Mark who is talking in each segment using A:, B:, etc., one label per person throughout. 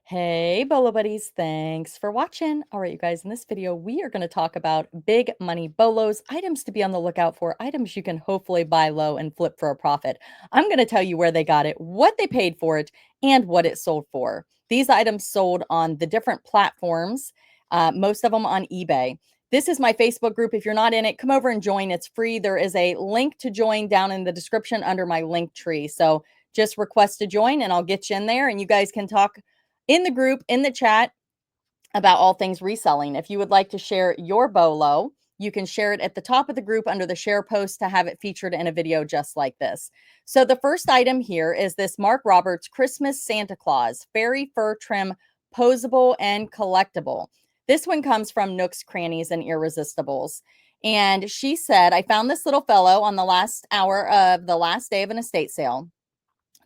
A: Hey, Bolo buddies, thanks for watching. All right, you guys, in this video, we are going to talk about big money bolos, items to be on the lookout for, items you can hopefully buy low and flip for a profit. I'm going to tell you where they got it, what they paid for it, and what it sold for. These items sold on the different platforms, most of them on eBay. This is my Facebook group. If you're not in it, come over and join. It's free. There is a link to join down in the description under my link tree. So just request to join and I'll get you in there and you guys can talk in the group, in the chat, about all things reselling. If you would like to share your BOLO, you can share it at the top of the group under the share post to have it featured in a video just like this. So the first item here is this Mark Roberts Christmas Santa Claus Fairy Fur Trim Posable and Collectible. This one comes from Nooks, Crannies, and Irresistibles. And she said, I found this little fellow on the last hour of the last day of an estate sale.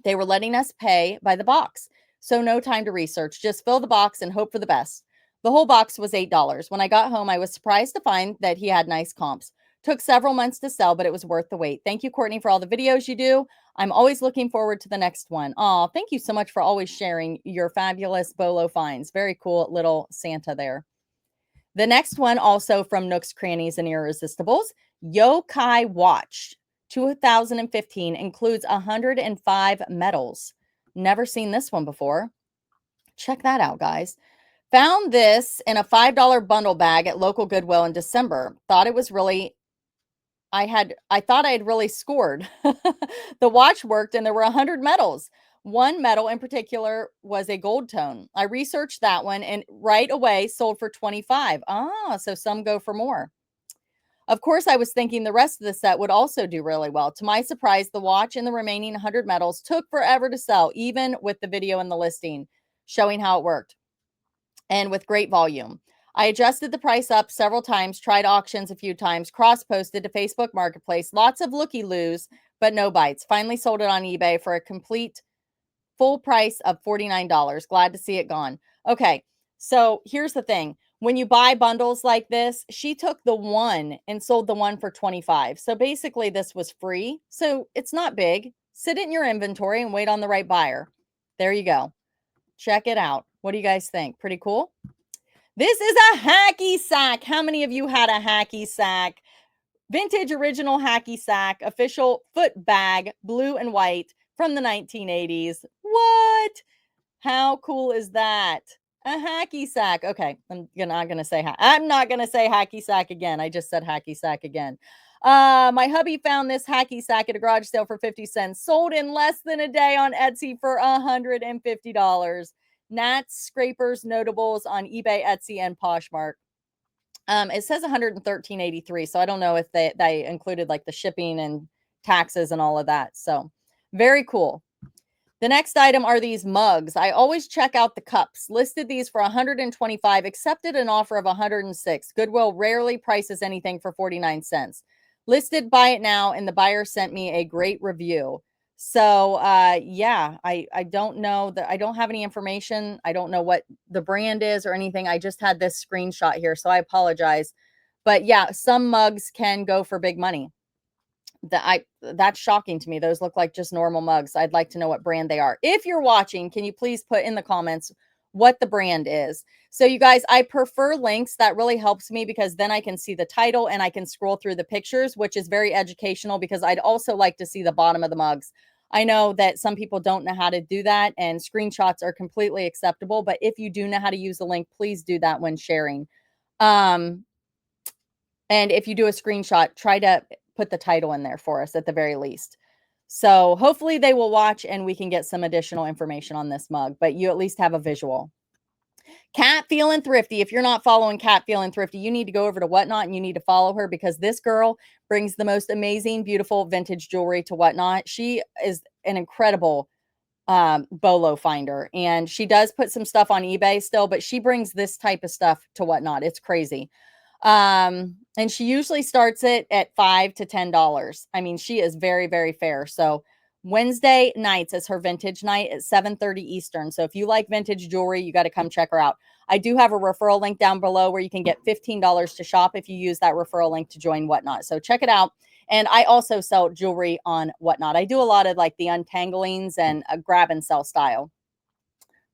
A: They were letting us pay by the box. So no time to research, just fill the box and hope for the best. The whole box was $8. When I got home, I was surprised to find that he had nice comps. Took several months to sell, but it was worth the wait. Thank you, Courtney, for all the videos you do. I'm always looking forward to the next one. Oh, thank you so much for always sharing your fabulous BOLO finds. Very cool little Santa there. The next one, also from Nooks, Crannies, and Irresistibles, Yokai Watch 2015, includes 105 medals. Never seen this one before. Check that out, guys. Found this in a $5 bundle bag at local Goodwill in December. Thought it was really, I thought I had really scored. The watch worked and there were 100 medals. One medal in particular was a gold tone. I researched that one and right away sold for 25. So some go for more. Of course, I was thinking the rest of the set would also do really well. To my surprise, the watch and the remaining 100 medals took forever to sell, even with the video and the listing showing how it worked, and with great volume. I adjusted the price up several times, tried auctions a few times, cross-posted to Facebook Marketplace, lots of looky-loos, but no bites. Finally sold it on eBay for a complete full price of $49. Glad to see it gone. Okay, so here's the thing. When you buy bundles like this, she took the one and sold the one for 25. So basically this was free. So it's not big. Sit it in your inventory and wait on the right buyer. There you go. Check it out. What do you guys think? Pretty cool. This is a hacky sack. How many of you had a hacky sack? Vintage original hacky sack, official foot bag, blue and white from the 1980s. What? How cool is that? A hacky sack. Okay, I'm not gonna say hacky sack again. I just said hacky sack again. My hubby found this hacky sack at a garage sale for 50 cents, sold in less than a day on Etsy for $150. Nats, scrapers, notables on eBay, Etsy, and Poshmark. It says 113.83, so I don't know if they included like the shipping and taxes and all of that. So very cool. The next item are these mugs. I always check out the cups. Listed these for 125, accepted an offer of 106. Goodwill rarely prices anything for 49 cents. Listed, buy it now, and the buyer sent me a great review. So yeah, I don't know that, I don't have any information. I don't know what the brand is or anything. I just had this screenshot here, so I apologize. But yeah, some mugs can go for big money. That's shocking to me. Those look like just normal mugs. I'd like to know what brand they are. If you're watching, can you please put in the comments what the brand is? So you guys, I prefer links. That really helps me because then I can see the title and I can scroll through the pictures, which is very educational because I'd also like to see the bottom of the mugs. I know that some people don't know how to do that and screenshots are completely acceptable, but if you do know how to use the link, please do that when sharing. And if you do a screenshot, try to put the title in there for us at the very least. So hopefully they will watch and we can get some additional information on this mug, but you at least have a visual. Cat Feeling Thrifty. If you're not following Cat Feeling Thrifty, you need to go over to Whatnot and you need to follow her because this girl brings the most amazing, beautiful vintage jewelry to Whatnot. She is an incredible BOLO finder, and she does put some stuff on eBay still, but she brings this type of stuff to Whatnot. It's crazy. And she usually starts it at $5 to $10. I mean, she is very, very fair. So Wednesday nights is her vintage night at 7:30 Eastern. So if you like vintage jewelry, you got to come check her out. I do have a referral link down below where you can get $15 to shop if you use that referral link to join Whatnot. So check it out. And I also sell jewelry on Whatnot. I do a lot of like the untanglings and a grab and sell style.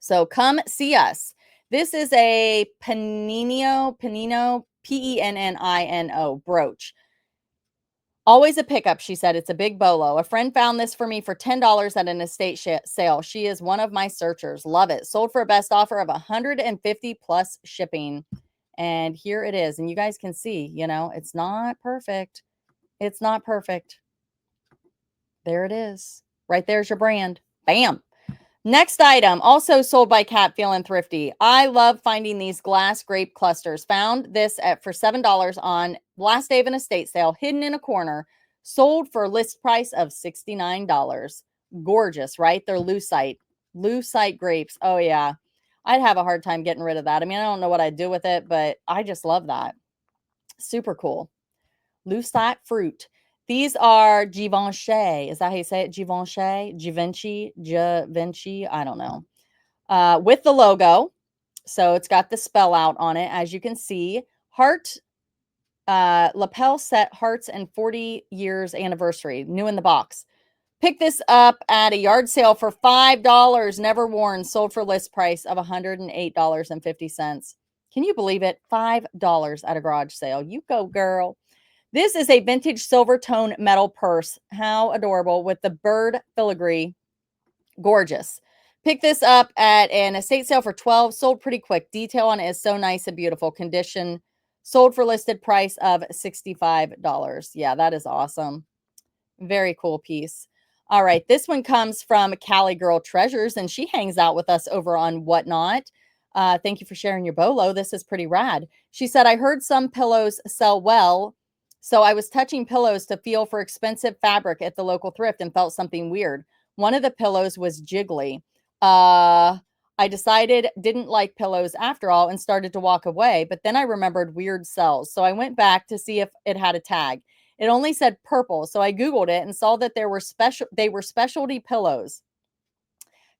A: So come see us. This is a Penino, Pennino brooch. Always a pickup, she said. It's a big bolo. A friend found this for me for $10 at an estate sale. She is one of my searchers. Love it. Sold for a best offer of 150 plus shipping. And here it is. And you guys can see, you know, it's not perfect. It's not perfect. There it is. Right there's your brand. Bam. Next item, also sold by Cat Feelin' Thrifty. I love finding these glass grape clusters. Found this for $7 on last day of an estate sale, hidden in a corner, sold for a list price of $69. Gorgeous, right? They're lucite grapes. Oh yeah. I'd have a hard time getting rid of that. I mean, I don't know what I'd do with it, but I just love that. Super cool. Lucite fruit. These are Givenchy. Is that how you say it? Givenchy? Givenchy? I don't know. With the logo. So it's got the spell out on it, as you can see. Heart, lapel set hearts and 40 years anniversary. New in the box. Pick this up at a yard sale for $5. Never worn. Sold for list price of $108.50. Can you believe it? $5 at a garage sale. You go, girl. This is a vintage silver tone metal purse. How adorable, with the bird filigree. Gorgeous. Pick this up at an estate sale for $12. Sold pretty quick. Detail on it is so nice and beautiful. Condition. Sold for listed price of $65. Yeah, that is awesome. Very cool piece. All right, this one comes from Cali Girl Treasures, and she hangs out with us over on Whatnot. Thank you for sharing your bolo. This is pretty rad. She said, I heard some pillows sell well, so I was touching pillows to feel for expensive fabric at the local thrift and felt something weird. One of the pillows was jiggly. I decided didn't like pillows after all and started to walk away, but then I remembered weird sells, so I went back to see if it had a tag. It only said purple, so I Googled it and saw that they were specialty pillows.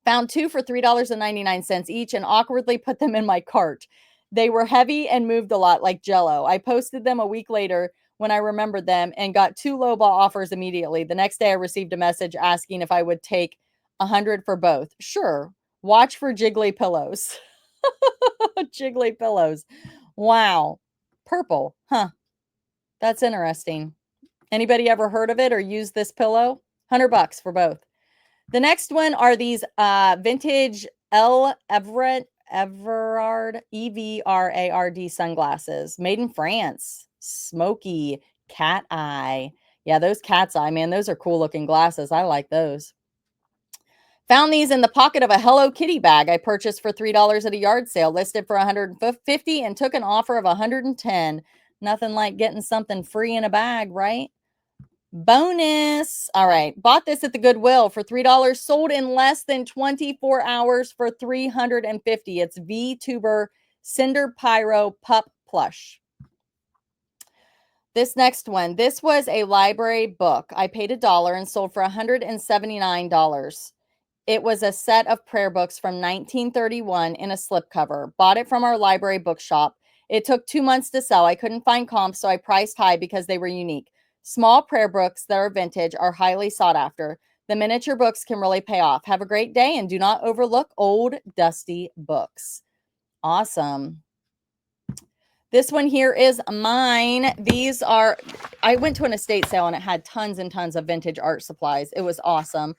A: Found two for $3.99 each and awkwardly put them in my cart. They were heavy and moved a lot like Jello. I posted them a week later when I remembered them and got two lowball offers immediately. The next day I received a message asking if I would take 100 for both. Sure. Watch for jiggly pillows. Jiggly pillows. Wow. Purple. Huh. That's interesting. Anybody ever heard of it or used this pillow? $100 for both. The next one are these vintage Everard, Evrard sunglasses, made in France. Smoky cat eye. Yeah, those cat's eye, man, those are cool looking glasses. I like those. Found these in the pocket of a Hello Kitty bag I purchased for $3 at a yard sale, listed for $150 and took an offer of $110. Nothing like getting something free in a bag, right? Bonus. All right. Bought this at the Goodwill for $3. Sold in less than 24 hours for $350. It's VTuber Cinder Pyro Pup Plush. This next one. This was a library book. I paid $1 and sold for $179. It was a set of prayer books from 1931 in a slipcover. Bought it from our library bookshop. It took 2 months to sell. I couldn't find comps, so I priced high because they were unique. Small prayer books that are vintage are highly sought after. The miniature books can really pay off. Have a great day and do not overlook old, dusty books. Awesome. This one here is mine. These are, I went to an estate sale and it had tons and tons of vintage art supplies. It was awesome.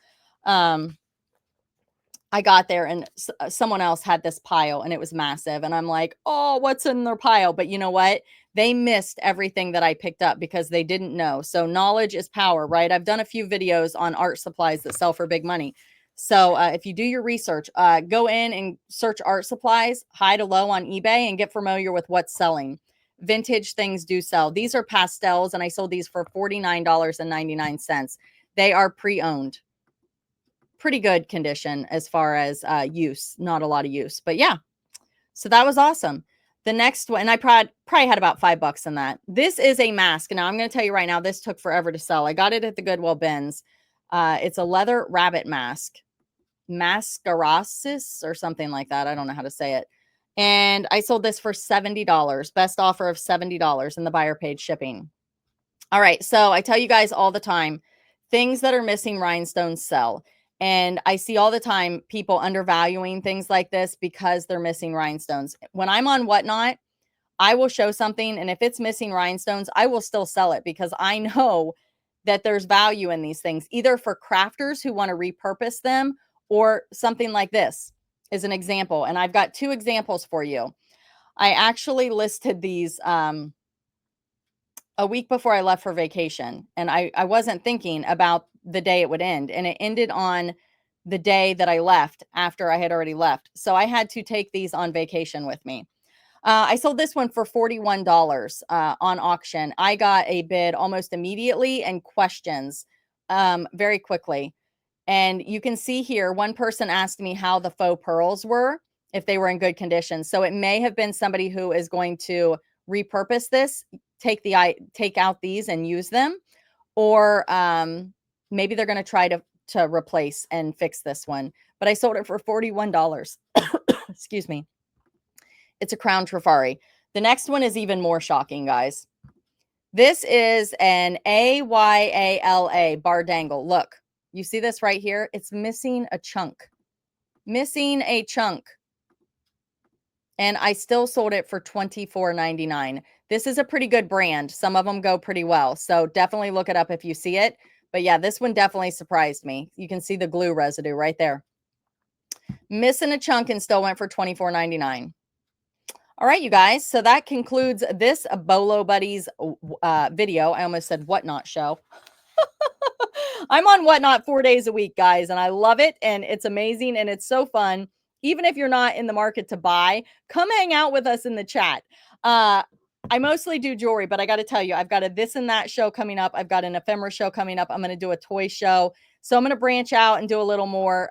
A: I got there and someone else had this pile and it was massive. And I'm like, oh, what's in their pile? But you know what? They missed everything that I picked up because they didn't know. So knowledge is power, right? I've done a few videos on art supplies that sell for big money. So if you do your research, go in and search art supplies, high to low on eBay, and get familiar with what's selling. Vintage things do sell. These are pastels, and I sold these for $49.99. They are pre-owned. Pretty good condition as far as use, not a lot of use, but yeah. So that was awesome. The next one, and I probably had about $5 in that. This is a mask. Now I'm going to tell you right now, this took forever to sell. I got it at the Goodwill bins. It's a leather rabbit mask, mascarasis or something like that. I don't know how to say it. And I sold this for $70. Best offer of $70, and the buyer paid shipping. All right. So I tell you guys all the time, things that are missing rhinestones sell. And I see all the time people undervaluing things like this because they're missing rhinestones. When I'm on Whatnot, I will show something, and if it's missing rhinestones, I will still sell it because I know that there's value in these things, either for crafters who want to repurpose them or something like this is an example. And I've got 2 examples for you. I actually listed these a week before I left for vacation, and I wasn't thinking about the day it would end, and it ended on the day that I left after I had already left. So I had to take these on vacation with me. I sold this one for $41 on auction. I got a bid almost immediately and questions very quickly. And you can see here, one person asked me how the faux pearls were, if they were in good condition. So it may have been somebody who is going to repurpose this, take out these and use them, or maybe they're going to try to replace and fix this one. But I sold it for $41. Excuse me. It's a crown trifari. The next one is even more shocking, guys. This is an AYALA bar dangle. Look, you see this right here? It's missing a chunk. Missing a chunk. And I still sold it for $24.99. This is a pretty good brand. Some of them go pretty well. So definitely look it up if you see it. But yeah, this one definitely surprised me. You can see the glue residue right there. Missing a chunk and still went for $24.99. All right, you guys. So that concludes this Bolo Buddies video. I almost said Whatnot show. I'm on Whatnot 4 days a week, guys, and I love it. And it's amazing. And it's so fun. Even if you're not in the market to buy, come hang out with us in the chat. I mostly do jewelry, but I got to tell you, I've got a this and that show coming up. I've got an ephemera show coming up. I'm going to do a toy show. So I'm going to branch out and do a little more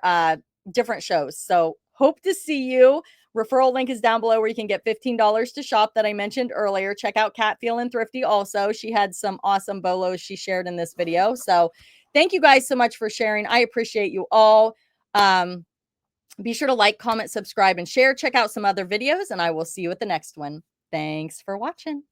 A: different shows. So hope to see you. Referral link is down below where you can get $15 to shop that I mentioned earlier. Check out Cat Feelin' Thrifty also. She had some awesome bolos she shared in this video. So thank you guys so much for sharing. I appreciate you all. Be sure to like, comment, subscribe, and share. Check out some other videos, and I will see you at the next one. Thanks for watching.